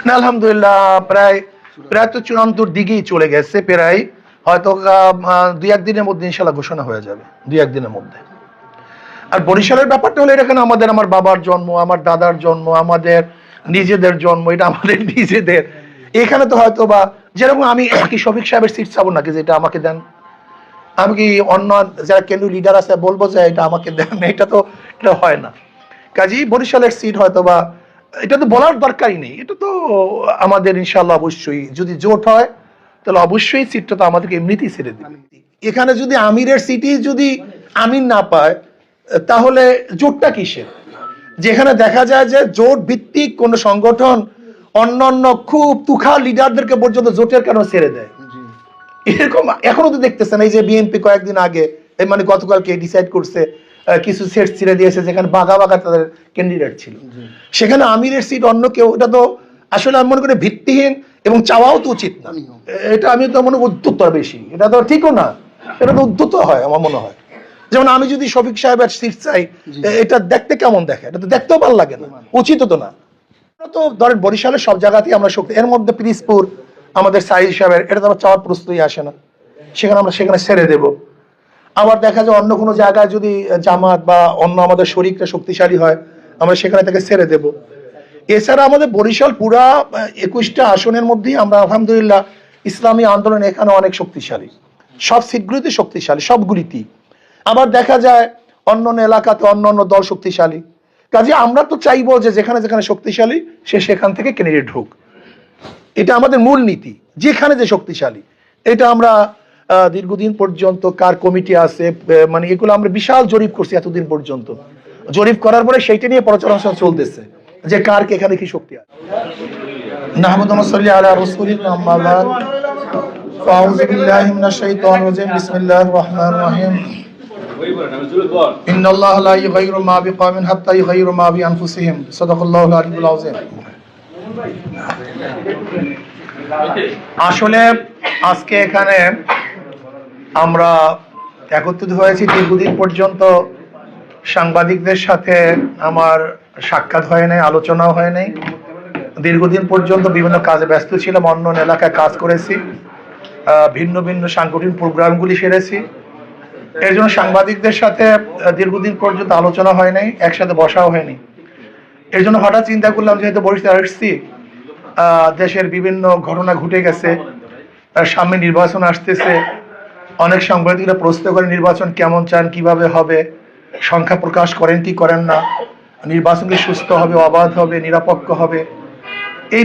না আলহামদুলিল্লাহ প্রায় প্রায় তো চূড়ান্তর দিকেই চলে গেছে, প্রায় হয়তো দুই একদিনের মধ্যে ইনশাল্লাহ ঘোষণা হয়ে যাবে, দুই একদিনের মধ্যে। আর বরিশালের ব্যাপারটা হলো এখানে আমার বাবার জন্ম, আমার দাদার জন্ম, আমাদের নিজেদের জন্ম, এটা আমাদের নিজেদের। এখানে তো হয়তো বা যেরকম আমি কি শফিক সাহেবের সিট চাবো নাকি যেটা আমাকে দেন, আমি কি অন্য যারা কেন্দ্রীয় লিডার আছে বলবো যে এটা আমাকে দেন, এটা তো এটা হয় না। কাজেই বরিশালের সিট হয়তো বা এটা তো বলার দরকারই নেই, এটা তো আমাদের ইনশাল্লাহ অবশ্যই যদি জোট হয় তাহলে অবশ্যই সিটটা তো আমাদেরকে এমনিতেই ছেড়ে দেবে। এখানে যদি আমিরের সিটি যদি আমির না পায় তাহলে জোটটা কিসের? যেখানে দেখা যায় যে জোট ভিত্তিক কোন সংগঠন অন্যান্য খুব তুখা লিডারদেরকে পর্যন্ত জোটের কেন ছেড়ে দেয়, এরকম এখনো তো দেখতেছেন। এই যে বিএনপি কয়েকদিন আগে মানে গতকালকে ডিসাইড করছে কিছু সেট ছেড়ে দিয়েছে যেখানে বাঘা বাঘা তাদের ক্যান্ডিডেট ছিল, সেখানে আমিরের সিট অন্য কেউ, এটা তো আসলে আমি মনে করি ভিত্তিহীন এবং চাওয়াও তো উচিত না। এটা আমি তো মনে করি উদ্ধত বেশি, এটা তো ঠিকও না, এটা তো উদ্ধত হয় আমার মনে হয়। যেমন আমি যদি শফিক সাহেবের সিট চাই, এটা দেখতে কেমন দেখে, এটা তো দেখতেও ভালো লাগে না, উচিত তো না। তো ধরেন বরিশালের সব জায়গাতেই আমরা শক্তি, এর মধ্যে পিরিজপুর আমাদের সাইজ সাহেবের, এটা তো আমার চাওয়ার প্রস্তুতি আসে না, সেখানে আমরা সেখানে ছেড়ে দেব। আবার দেখা যায় অন্য কোনো জায়গায় যদি জামাত বা অন্য আমাদের শরীরটা শক্তিশালী হয়, আমরা সেখানে থেকে ছেড়ে দেব। এছাড়া আমাদের বরিশাল পুরা 21টা আসনের মধ্যেই আমরা আলহামদুলিল্লাহ ইসলামী আন্দোলন এখানে অনেক শক্তিশালী, সব সিটগুলিতে শক্তিশালী, সবগুলিতেই। আবার দেখা যায় অন্যান্য এলাকাতে অন্যান্য দল শক্তিশালী। কাজে আমরা তো চাইবো যে যেখানে যেখানে শক্তিশালী সে সেখান থেকে ক্যান্ডিডেট ঢুক, এটা আমাদের মূল নীতি। যেখানে যে শক্তিশালী, এটা আমরা দীর্ঘদিন পর্যন্ত কার কমিটি আছে মানে এগুলো আমরা বিশাল জরিপ করছি এতদিন পর্যন্ত। জরিপ করার পরে সেইটা নিয়ে পর্যালোচনা চলতেছে যে কার এখানে কি শক্তি আছে। নাহমাদু ওয়া সাল্লি আলা রাসূলিল্লাহ, আম্মা বাদ, ফাউযু বিল্লাহি মিনাশ শাইতানির রাজিম, বিসমিল্লাহির রহমানির রহিম। ইন্নাল্লাহা লা ইউগাইয়িরু মা বিকওমিন হাত্তা ইউগাইয়িরু মা বিআনফুসিহিম, সাদাকাল্লাহুল আলিয়্যুল আযীম। আসলে আজকে এখানে আমরা একত্রিত হয়েছি, দীর্ঘদিন পর্যন্ত সাংবাদিকদের সাথে আমার সাক্ষাৎ হয় নাই, আলোচনাও হয় নাই। দীর্ঘদিন পর্যন্ত বিভিন্ন কাজে ব্যস্ত ছিলাম, অন্য এলাকায় কাজ করেছি, ভিন্ন ভিন্ন সাংগঠনিক প্রোগ্রামগুলি সেরেছি। এর জন্য সাংবাদিকদের সাথে দীর্ঘদিন পর্যন্ত আলোচনা হয় নাই, একসাথে বসাও হয়নি। এর জন্য হঠাৎ চিন্তা করলাম যেহেতু বরিশাল আসছি, দেশের বিভিন্ন ঘটনা ঘটে গেছে, সামনে নির্বাচন আসতেছে, অনেক সাংবাদিকরা প্রশ্ন করে নির্বাচন কেমন চান, কিভাবে হবে, সংখ্যা প্রকাশ করেন কি করেন না, নির্বাচন কি সুস্থ হবে, অবাধ হবে, নিরপেক্ষ হবে, এই